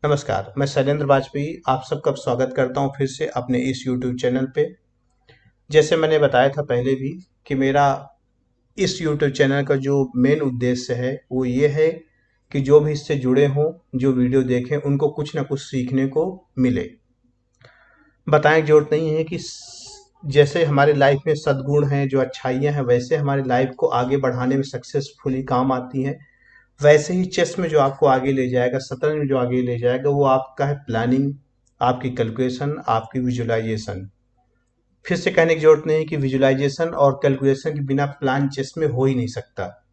नमस्कार, मैं शैलेंद्र वाजपेयी आप सबका स्वागत करता हूं फिर से अपने इस YouTube चैनल पे। जैसे मैंने बताया था पहले भी कि मेरा इस YouTube चैनल का जो मेन उद्देश्य है वो ये है कि जो भी इससे जुड़े हों, जो वीडियो देखें, उनको कुछ ना कुछ सीखने को मिले। बताने की ज़रूरत नहीं है कि जैसे हमारे लाइफ में सद्गुण हैं, जो अच्छाइयाँ हैं, वैसे हमारी लाइफ को आगे बढ़ाने में सक्सेसफुली काम आती हैं। वैसे ही चेस में जो आपको आगे ले जाएगा, शतरंज में जो आगे ले जाएगा, वो आपका है प्लानिंग, आपकी कैलकुलेशन, आपकी विजुअलाइजेशन। फिर से कहने की जरूरत नहीं कि विजुअलाइजेशन और कैलकुलेशन के बिना प्लान चेस में हो ही नहीं सकता।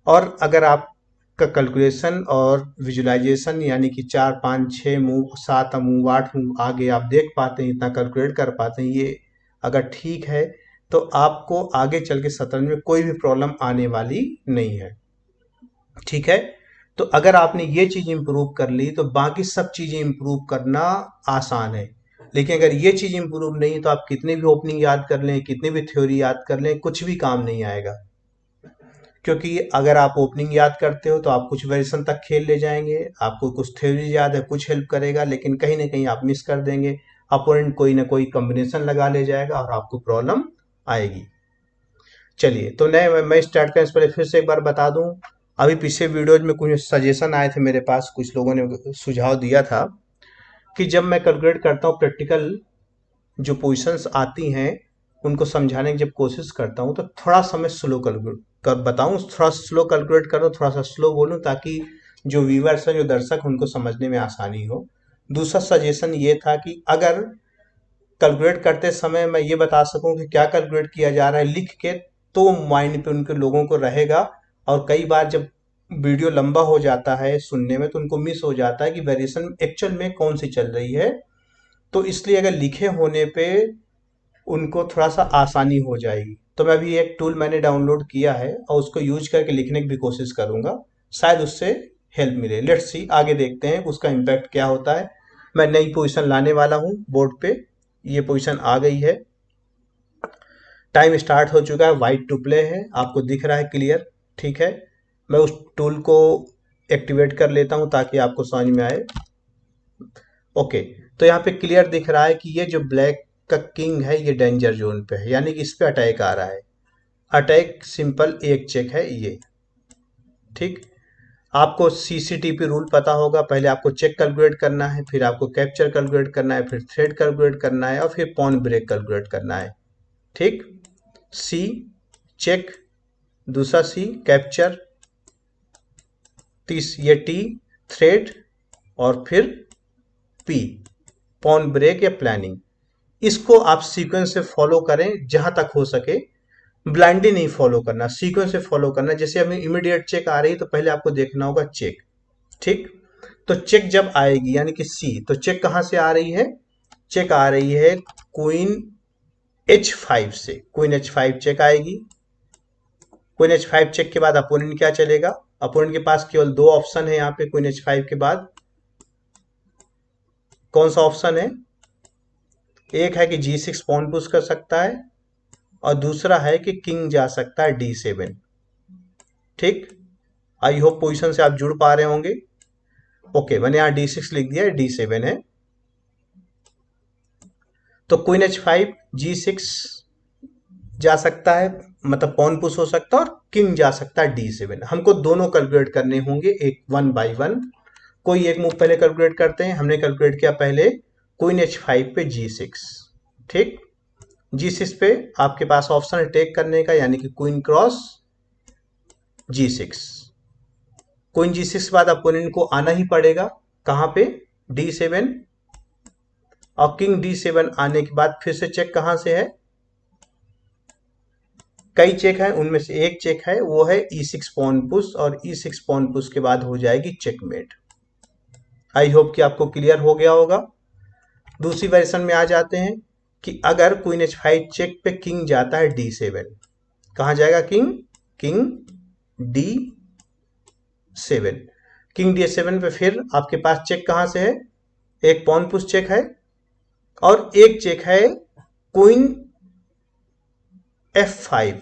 और अगर आपका कैलकुलेशन और विजुअलाइजेशन यानी कि 4 5 6 मूव, 7 मूव, 8 मूव आगे आप देख पाते हैं, इतना कैलकुलेट कर पाते हैं, ये अगर ठीक है तो आपको आगे चल के शतरंज में कोई भी प्रॉब्लम आने वाली नहीं है। ठीक है। तो अगर आपने ये चीज इंप्रूव कर ली तो बाकी सब चीजें इंप्रूव करना आसान है। लेकिन अगर ये चीज इंप्रूव नहीं तो आप कितने भी ओपनिंग याद कर लें, कितने भी थ्योरी याद कर लें, कुछ भी काम नहीं आएगा। क्योंकि अगर आप ओपनिंग याद करते हो तो आप कुछ वेरिएशन तक खेल ले जाएंगे, आपको कुछ थ्योरी याद है, कुछ हेल्प करेगा, लेकिन कहीं ना कहीं आप मिस कर देंगे। अपोनेंट कोई ना कोई कॉम्बिनेशन लगा ले जाएगा और आपको प्रॉब्लम आएगी। चलिए, तो मैं स्टार्ट करने से पहले फिर से एक बार बता दूं, अभी पिछले वीडियोज में कुछ सजेशन आए थे मेरे पास, कुछ लोगों ने सुझाव दिया था कि जब मैं कैलकुलेट करता हूँ प्रैक्टिकल जो पोजीशंस आती हैं उनको समझाने की जब कोशिश करता हूँ तो थोड़ा सा मैं स्लो कैलकुलेट कर बताऊँ, थोड़ा स्लो कैलकुलेट करूँ, थोड़ा सा स्लो बोलूँ, ताकि जो व्यूवर्स हैं, जो दर्शक, उनको समझने में आसानी हो। दूसरा सजेशन ये था कि अगर कैलकुलेट करते समय मैं ये बता सकूं कि क्या कैलकुलेट किया जा रहा है लिख के, तो माइंड पे उनके लोगों को रहेगा। और कई बार जब वीडियो लंबा हो जाता है सुनने में तो उनको मिस हो जाता है कि वेरिएशन एक्चुअल में कौन सी चल रही है। तो इसलिए अगर लिखे होने पे उनको थोड़ा सा आसानी हो जाएगी। तो मैं अभी एक टूल मैंने डाउनलोड किया है और उसको यूज करके लिखने की भी कोशिश करूंगा, शायद उससे हेल्प मिले। लेट्स सी, आगे देखते हैं उसका इम्पैक्ट क्या होता है। मैं नई पोजीशन लाने वाला हूँ बोर्ड पे, ये पोजीशन आ गई है, टाइम स्टार्ट हो चुका है, वाइट टू प्ले है, आपको दिख रहा है क्लियर। ठीक है, मैं उस टूल को एक्टिवेट कर लेता हूं ताकि आपको समझ में आए। ओके, तो यहाँ पे क्लियर दिख रहा है कि ये जो ब्लैक का किंग है ये डेंजर जोन पे है, यानी कि इस पे अटैक आ रहा है। अटैक सिंपल एक चेक है ये। ठीक, आपको सीसीटीपी रूल पता होगा, पहले आपको चेक कैलकुलेट करना है, फिर आपको कैप्चर कैलकुलेट करना है, फिर थ्रेड कैलकुलेट करना है और फिर पॉन ब्रेक कैलकुलेट करना है। ठीक, सी चेक, दूसरा सी कैप्चर, तीस ये टी थ्रेड, और फिर पी पॉन ब्रेक या प्लानिंग। इसको आप सीक्वेंस से फॉलो करें जहां तक हो सके, ब्लाइंडली नहीं फॉलो करना, सीक्वेंस से फॉलो करना। जैसे हमें इमीडिएट चेक आ रही है तो पहले आपको देखना होगा चेक। ठीक, तो चेक जब आएगी यानी कि सी, तो चेक कहां से आ रही है? चेक आ रही है क्वीन H5 से, क्वीन H5 चेक आएगी। क्वीन H5 चेक के बाद अपोनेंट क्या चलेगा? अपोनेंट के पास केवल दो ऑप्शन है यहाँ पे क्वीन H5 के बाद। कौन सा ऑप्शन है? एक है कि G6 पॉन पुश कर सकता है और दूसरा है कि किंग जा सकता है D7। ठीक, आई होप पोजीशन से आप जुड़ पा रहे होंगे। ओके, मैंने यहाँ D6 लिख दिया है, D7 है। तो क्वीन H5 G6 जा सकता है, मतलब पॉन पुश हो सकता है, और किंग जा सकता है D7। हमको दोनों कैलकुलेट करने होंगे, एक वन बाय वन। कोई एक मूव पहले कैलकुलेट करते हैं। हमने कैलकुलेट किया पहले क्वीन H5 पे G6। ठीक, G6 पे आपके पास ऑप्शन है टेक करने का, यानी कि queen cross G6। Queen G6 के बाद अपोनेंट को आना ही पड़ेगा, कहां पे? D7। और किंग D7 आने के बाद फिर से चेक कहां से है? कई चेक है, उनमें से एक चेक है, वो है E6 पॉन पुश, और E6 पॉन पुश के बाद हो जाएगी चेकमेट। आई होप कि आपको क्लियर हो गया होगा। दूसरी वेरिएशन में आ जाते हैं कि अगर क्वीन H5 चेक पे किंग जाता है D7, कहां जाएगा king? King D7। King D7 पे फिर आपके पास चेक कहां से है? एक पॉन पुश चेक है और एक चेक है क्वीन F5।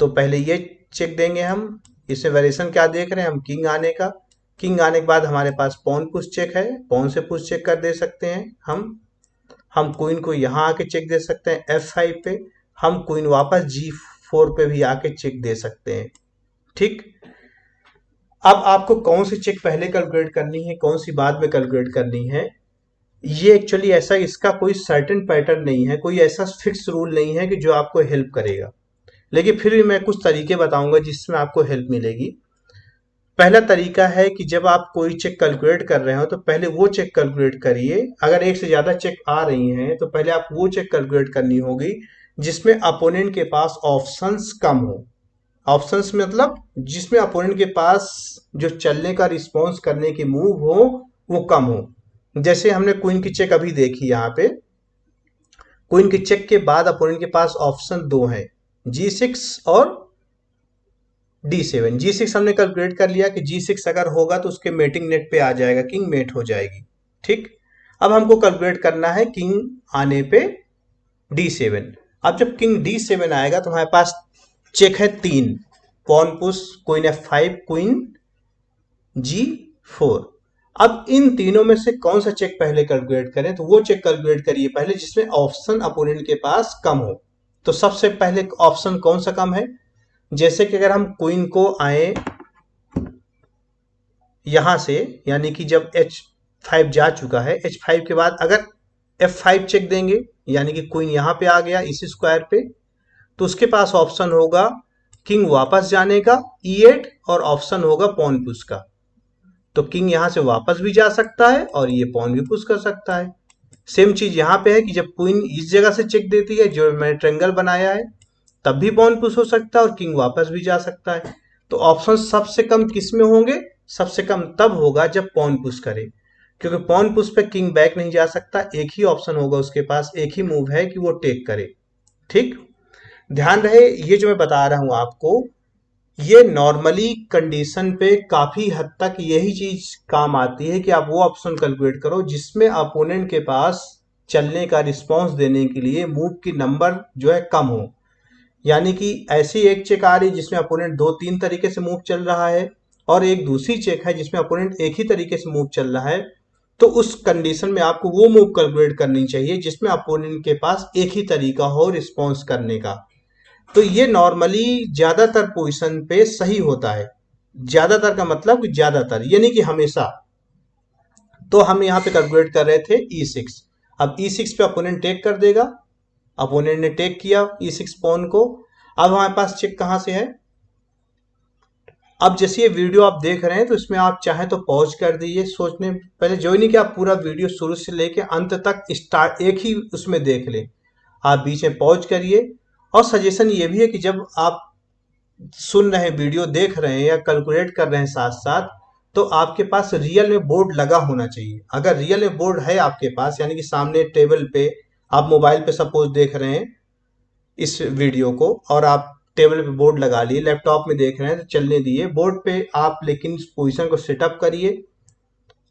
तो पहले ये चेक देंगे हम। इसमें वेरिएशन क्या देख रहे हैं हम? किंग आने का। किंग आने के बाद हमारे पास पॉन पुश चेक है, पॉन से पुश चेक कर दे सकते हैं हम क्वीन को यहाँ आके चेक दे सकते हैं F5 पे, हम क्वीन वापस G4 पे भी आके चेक दे सकते हैं। ठीक, अब आपको कौन सी चेक पहले कैलकुलेट करनी है, कौन सी बाद में कैलकुलेट करनी है, ये एक्चुअली ऐसा इसका कोई सर्टेन पैटर्न नहीं है, कोई ऐसा फिक्स रूल नहीं है कि जो आपको हेल्प करेगा, लेकिन फिर भी मैं कुछ तरीके बताऊंगा जिसमें आपको हेल्प मिलेगी। पहला तरीका है कि जब आप कोई चेक कैलकुलेट कर रहे हो तो पहले वो चेक कैलकुलेट करिए। अगर एक से ज्यादा चेक आ रही हैं तो पहले आप वो चेक कैलकुलेट करनी होगी जिसमें अपोनेंट के पास ऑप्शंस कम हो। ऑप्शंस मतलब जिसमें अपोनेंट के पास जो चलने का रिस्पॉन्स करने की मूव हो वो कम हो। जैसे हमने क्वीन की चेक अभी देखी, यहाँ पे क्वीन की चेक के बाद अपोनेंट के पास ऑप्शन दो हैं, G6 और D7। G6 हमने कैलकुलेट कर लिया कि G6 अगर होगा तो उसके मेटिंग नेट पे आ जाएगा, किंग मेट हो जाएगी। ठीक, अब हमको कैलकुलेट करना है किंग आने पे D7। अब जब किंग D7 आएगा तो हमारे पास चेक है 3, pawn push, queen F5, queen G4। अब इन तीनों में से कौन सा चेक पहले कैलकुलेट करें, तो वो चेक कैलकुलेट करिए पहले जिसमें ऑप्शन अपोनेंट के पास कम हो। तो सबसे पहले ऑप्शन कौन सा कम है, जैसे कि अगर हम क्वीन को आए यहां से, यानी कि जब H5 जा चुका है, H5 के बाद अगर F5 चेक देंगे यानी कि क्वीन यहां पे आ गया इस स्क्वायर पे, तो उसके पास ऑप्शन होगा किंग वापस जाने का E8 और ऑप्शन होगा पॉन पुश का। तो किंग यहां से वापस भी जा सकता है और ये पॉन भी पुश कर सकता है। सेम चीज यहां पे है कि जब क्वीन इस जगह से चेक देती है जो मैंने ट्रेंगल बनाया है, तब भी पॉन पुश हो सकता है और किंग वापस भी जा सकता है। तो ऑप्शन सबसे कम किस में होंगे, सबसे कम तब होगा जब पॉन पुश करे, क्योंकि पॉन पुश पे किंग बैक नहीं जा सकता, एक ही ऑप्शन होगा उसके पास, एक ही मूव है कि वो टेक करे। ठीक, ध्यान रहे ये जो मैं बता रहा हूं आपको, ये नॉर्मली कंडीशन पे काफी हद तक यही चीज काम आती है कि आप वो ऑप्शन कैलकुलेट करो जिसमें अपोनेंट के पास चलने का रिस्पॉन्स देने के लिए मूव की नंबर जो है कम हो। यानी कि ऐसी एक चेक आ रही जिसमें अपोनेंट 2-3 तरीके से मूव चल रहा है और एक दूसरी चेक है जिसमें अपोनेंट एक ही तरीके से मूव चल रहा है, तो उस कंडीशन में आपको वो मूव कैलकुलेट करनी चाहिए जिसमें अपोनेंट के पास एक ही तरीका हो रिस्पॉन्स करने का। तो ये नॉर्मली ज्यादातर पोजीशन पे सही होता है। ज्यादातर का मतलब कि ज्यादातर यानी कि हमेशा। तो हम यहाँ पे कैलकुलेट कर रहे थे E6। अब E6 पे अपोनेंट टेक कर देगा, अपोनेंट ने टेक किया E6 पॉन को। अब हमारे पास चेक कहां से है, अब जैसे ये वीडियो आप देख रहे हैं तो इसमें आप चाहें तो पॉज कर दीजिए, सोचने पहले जो ही नहीं कि आप पूरा वीडियो शुरू से लेके अंत तक स्टार्ट एक ही उसमें देख लें, आप बीच में पॉज करिए। और सजेशन ये भी है कि जब आप सुन रहे हैं, वीडियो देख रहे हैं या कैलकुलेट कर रहे हैं साथ साथ, तो आपके पास रियल में बोर्ड लगा होना चाहिए। अगर रियल में बोर्ड है आपके पास, यानी कि सामने टेबल पे आप मोबाइल पे सपोज देख रहे हैं इस वीडियो को और आप टेबल पे बोर्ड लगा लिए, लैपटॉप में देख रहे हैं तो चलने दिए बोर्ड पे आप, लेकिन इस पोजीशन को सेटअप करिए।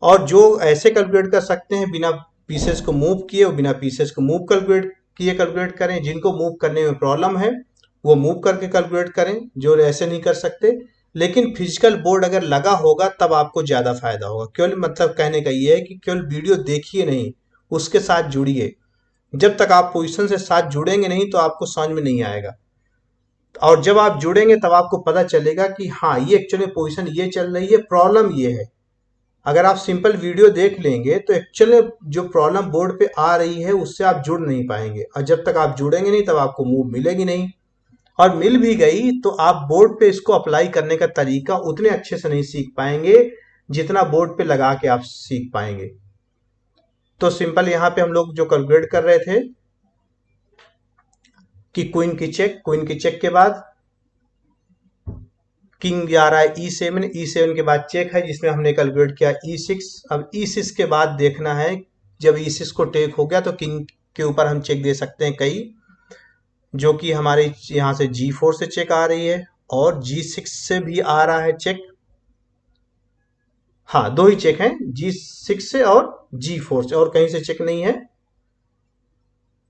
और जो ऐसे कैलकुलेट कर सकते हैं बिना पीसेस को मूव किए, और बिना पीसेस को मूव कैलकुलेट किए कैलकुलेट करें। जिनको मूव करने में प्रॉब्लम है वो मूव करके कैलकुलेट करें, जो ऐसे नहीं कर सकते। लेकिन फिजिकल बोर्ड अगर लगा होगा तब आपको ज्यादा फायदा होगा। केवल मतलब कहने का ये है कि केवल वीडियो देखिए नहीं, उसके साथ जुड़िए। जब तक आप पोजीशन से साथ जुड़ेंगे नहीं तो आपको समझ में नहीं आएगा, और जब आप जुड़ेंगे तब आपको पता चलेगा कि हाँ ये एक्चुअली पोजीशन ये चल रही है, प्रॉब्लम ये है। अगर आप सिंपल वीडियो देख लेंगे तो एक्चुअली जो प्रॉब्लम बोर्ड पे आ रही है उससे आप जुड़ नहीं पाएंगे, और जब तक आप जुड़ेंगे नहीं तब आपको मूव मिलेगी नहीं। और मिल भी गई तो आप बोर्ड पे इसको अप्लाई करने का तरीका उतने अच्छे से नहीं सीख पाएंगे जितना बोर्ड पे लगा के आप सीख पाएंगे। तो सिंपल यहाँ पे हम लोग जो कैलकुलेट कर रहे थे कि क्वीन की चेक के बाद किंग जा रहा है E7, E7 के बाद चेक है जिसमें हमने कैलकुलेट किया E6। अब E6 के बाद देखना है, जब E6 को टेक हो गया तो किंग के ऊपर हम चेक दे सकते हैं कई, जो कि हमारे यहाँ से G4 से चेक आ रही है और G6 से भी आ रहा है चेक। हाँ, दो ही चेक हैं, G6 से और G4 से, और कहीं से चेक नहीं है।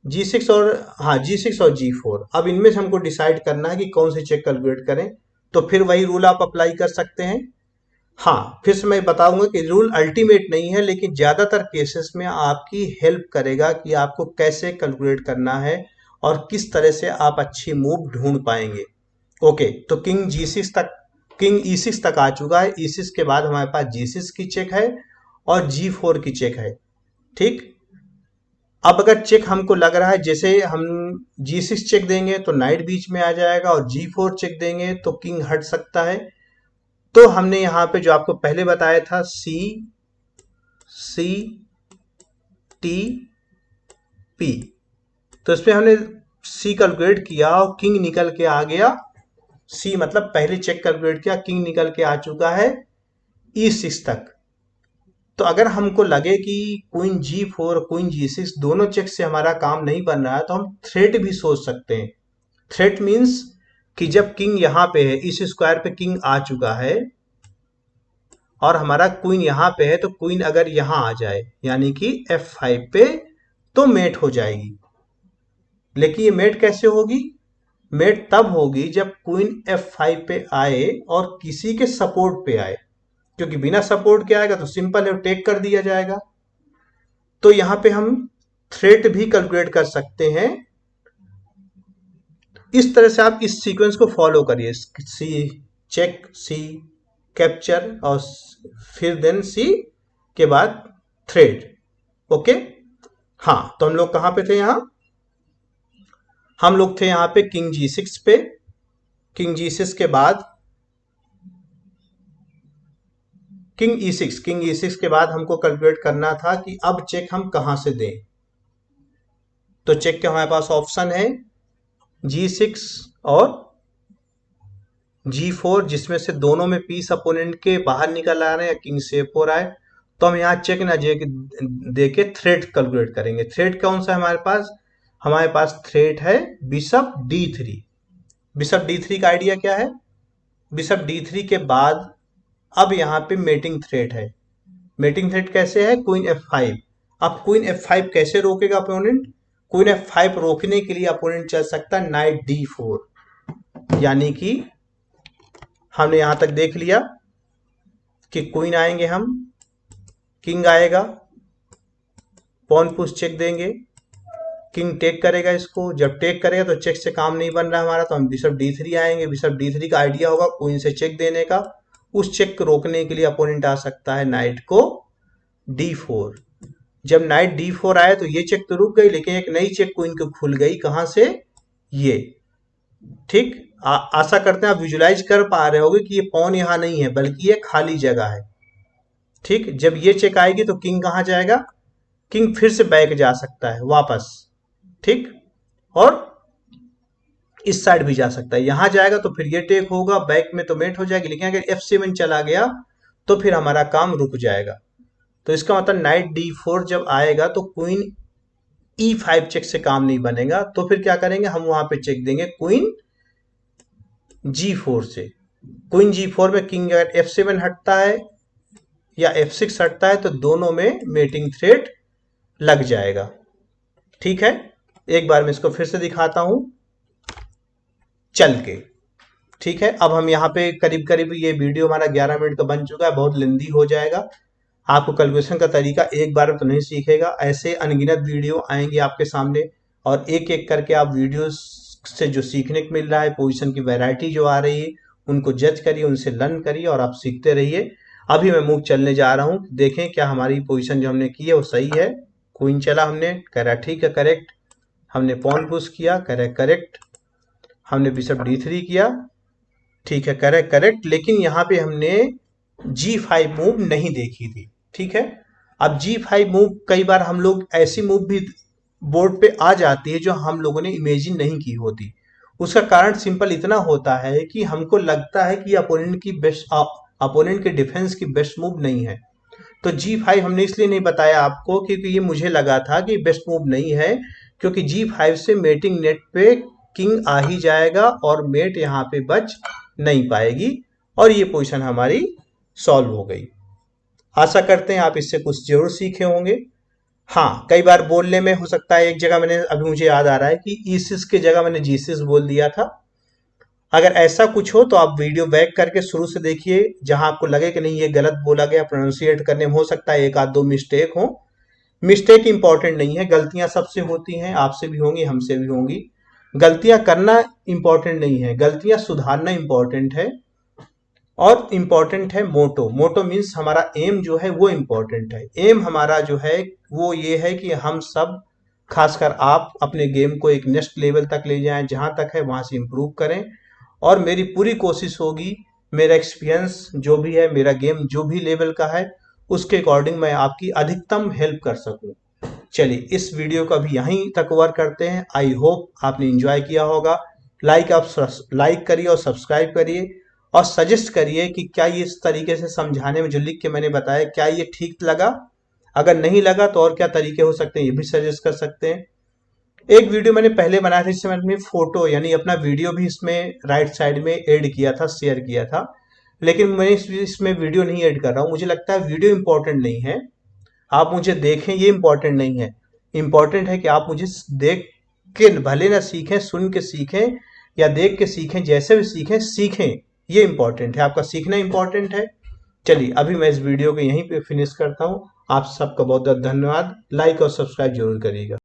G6 और हाँ G6 और G4। अब इनमें से हमको डिसाइड करना है कि कौन से चेक कैलकुलेट करें, तो फिर वही रूल आप अप्लाई कर सकते हैं। हाँ, फिर से मैं बताऊंगा कि रूल अल्टीमेट नहीं है, लेकिन ज्यादातर केसेस में आपकी हेल्प करेगा कि आपको कैसे कैलकुलेट करना है और किस तरह से आप अच्छी मूव ढूंढ पाएंगे। ओके, तो किंग E6 तक आ चुका है। E6 के बाद हमारे पास G6 की चेक है और G4 की चेक है। ठीक, अब अगर चेक हमको लग रहा है जैसे हम G6 चेक देंगे तो नाइट बीच में आ जाएगा और G4 चेक देंगे तो किंग हट सकता है। तो हमने यहाँ पे जो आपको पहले बताया था C T P, तो इसमें हमने C कैलकुलेट किया और किंग निकल के आ गया। C मतलब पहले चेक कैलकुलेट किया, किंग निकल के आ चुका है E6 तक। तो अगर हमको लगे कि क्वीन G4 क्वीन G6 दोनों चेक से हमारा काम नहीं बन रहा है तो हम थ्रेट भी सोच सकते हैं। थ्रेट मीन्स कि जब किंग यहाँ पे है, इस स्क्वायर पे किंग आ चुका है और हमारा क्वीन यहाँ पे है, तो क्वीन अगर यहाँ आ जाए यानी कि F5 पे, तो मेट हो जाएगी। लेकिन ये मेट कैसे होगी? मेट तब होगी जब क्वीन F5 पे आए और किसी के सपोर्ट पे आए, क्योंकि बिना सपोर्ट के आएगा तो सिंपल है, टेक कर दिया जाएगा। तो यहां पे हम थ्रेट भी कैलकुलेट कर सकते हैं। इस तरह से आप इस सीक्वेंस को फॉलो करिए, सी चेक, सी कैप्चर और फिर देन सी के बाद थ्रेड। ओके, हाँ, तो हम लोग कहां पे थे? यहां हम लोग थे यहां पे किंग G6 पे। किंग G6 के बाद किंग E6 के बाद हमको कैलकुलेट करना था कि अब चेक हम कहां से दें। तो चेक के हमारे पास ऑप्शन है G6 और G4, जिसमें से दोनों में पीस अपोनेंट के बाहर निकल आ रहे हैं या किंग C4 आए, तो हम यहाँ चेक ना दे के थ्रेट कैलकुलेट करेंगे। थ्रेट कौन सा है हमारे पास? हमारे पास थ्रेट है बिशप D3। बिशप D3 का आइडिया क्या है? बिशप D3 के बाद अब यहाँ पे मेटिंग थ्रेट है। मेटिंग थ्रेट कैसे है? Queen F5। अब क्वीन F5 कैसे रोकेगा अपोनेंट? क्वीन F5 रोकने के लिए अपोनेंट चल सकता है नाइट D4, यानी कि हमने यहां तक देख लिया कि क्वीन आएंगे हम, किंग आएगा, पॉन पुश चेक देंगे, किंग टेक करेगा इसको। जब टेक करेगा तो चेक से काम नहीं बन रहा हमारा, तो हम बिशप D3 आएंगे। बिशप D3 का आइडिया होगा क्वीन से चेक देने का। उस चेक को रोकने के लिए अपोनेंट आ सकता है नाइट को D4। जब नाइट D4 आए तो ये चेक तो रुक गई, लेकिन एक नई चेक क्वीन को खुल गई। कहां से? ये। ठीक, आशा करते हैं आप विजुलाइज कर पा रहे होगे कि ये पॉन यहां नहीं है बल्कि ये खाली जगह है। ठीक, जब ये चेक आएगी तो किंग कहां जाएगा? किंग फिर से बैक जा सकता है वापस। ठीक, और इस साइड भी जा सकता है। यहां जाएगा तो फिर ये टेक होगा, बैक में तो मेट हो जाएगी, लेकिन अगर F7 चला गया तो फिर हमारा काम रुक जाएगा। तो इसका मतलब नाइट D4 जब आएगा तो क्वीन E5 चेक से काम नहीं बनेगा। तो फिर क्या करेंगे? हम वहां पे चेक देंगे क्वीन G4 से। क्वीन G4 में किंग अगर F7 हटता है या F6 हटता है तो दोनों में मेटिंग थ्रेड लग जाएगा। ठीक है, एक बार मैं इसको फिर से दिखाता हूं चल के। ठीक है, अब हम यहाँ पे करीब करीब ये वीडियो हमारा 11 मिनट का बन चुका है, बहुत लेंदी हो जाएगा। आपको कैलकुलेशन का तरीका एक बार में तो नहीं सीखेगा, ऐसे अनगिनत वीडियो आएंगे आपके सामने और एक एक करके आप वीडियो से जो सीखने को मिल रहा है, पोजीशन की वैरायटी जो आ रही है, उनको जज करिए, उनसे लर्न करिए और आप सीखते रहिए। अभी मैं मूव चलने जा रहा हूँ, देखें क्या हमारी पोजीशन जो हमने की है वो सही है। क्वीन चला, हमने कह रहा ठीक है करेक्ट। हमने पॉन पुश किया, कह रहा करेक्ट। हमने बिशप D3 किया, ठीक है करेक्ट करेक्ट। लेकिन यहाँ पे हमने G5 मूव नहीं देखी थी। ठीक है, अब G5 मूव कई बार हम लोग ऐसी मूव भी बोर्ड पे आ जाती है जो हम लोगों ने इमेजिन नहीं की होती। उसका कारण सिंपल इतना होता है कि हमको लगता है कि अपोनेंट के डिफेंस की बेस्ट मूव नहीं है। तो G5 हमने इसलिए नहीं बताया आपको क्योंकि ये मुझे लगा था कि बेस्ट मूव नहीं है, क्योंकि G5 से मेटिंग नेट पे किंग आ ही जाएगा और मेट यहाँ पे बच नहीं पाएगी और ये पोजीशन हमारी सॉल्व हो गई। आशा करते हैं आप इससे कुछ जरूर सीखे होंगे। हाँ, कई बार बोलने में हो सकता है एक जगह मैंने, अभी मुझे याद आ रहा है कि E6 की जगह मैंने G6 बोल दिया था। अगर ऐसा कुछ हो तो आप वीडियो बैक करके शुरू से देखिए, जहां आपको लगे कि नहीं ये गलत बोला गया, प्रोनाउंसिएट करने में हो सकता है एक आध दो मिस्टेक हो। मिस्टेक इंपॉर्टेंट नहीं है, गलतियां सबसे होती हैं, आपसे भी होंगी, हमसे भी होंगी। गलतियां करना इंपॉर्टेंट नहीं है, गलतियां सुधारना इंपॉर्टेंट है। और इम्पॉर्टेंट है मोटो। मोटो मीन्स हमारा एम जो है वो इम्पॉर्टेंट है। एम हमारा जो है वो ये है कि हम सब, खासकर आप, अपने गेम को एक नेक्स्ट लेवल तक ले जाएं, जहां तक है वहां से इम्प्रूव करें। और मेरी पूरी कोशिश होगी, मेरा एक्सपीरियंस जो भी है, मेरा गेम जो भी लेवल का है, उसके अकॉर्डिंग मैं आपकी अधिकतम हेल्प कर सकूं। चलिए इस वीडियो को अभी यहीं तक कवर करते हैं। आई होप आपने एंजॉय किया होगा। लाइक करिए और सब्सक्राइब करिए, और सजेस्ट करिए कि क्या ये इस तरीके से समझाने में जो लिख के मैंने बताया, क्या ये ठीक लगा। अगर नहीं लगा तो और क्या तरीके हो सकते हैं, ये भी सजेस्ट कर सकते हैं। एक वीडियो मैंने पहले बनाया था, इससे मैंने फोटो यानी अपना वीडियो भी इसमें राइट साइड में ऐड किया था, शेयर किया था। लेकिन मैं इसमें वीडियो नहीं ऐड कर रहा हूँ। मुझे लगता है वीडियो इंपॉर्टेंट नहीं है, आप मुझे देखें ये इंपॉर्टेंट नहीं है। इंपॉर्टेंट है कि आप मुझे देख के भले ना सीखें, सुन के सीखें या देख के सीखें, जैसे भी सीखें सीखें, ये इंपॉर्टेंट है। आपका सीखना इंपॉर्टेंट है। चलिए अभी मैं इस वीडियो को यहीं पे फिनिश करता हूँ। आप सबका बहुत बहुत धन्यवाद। लाइक और सब्सक्राइब जरूर करिएगा।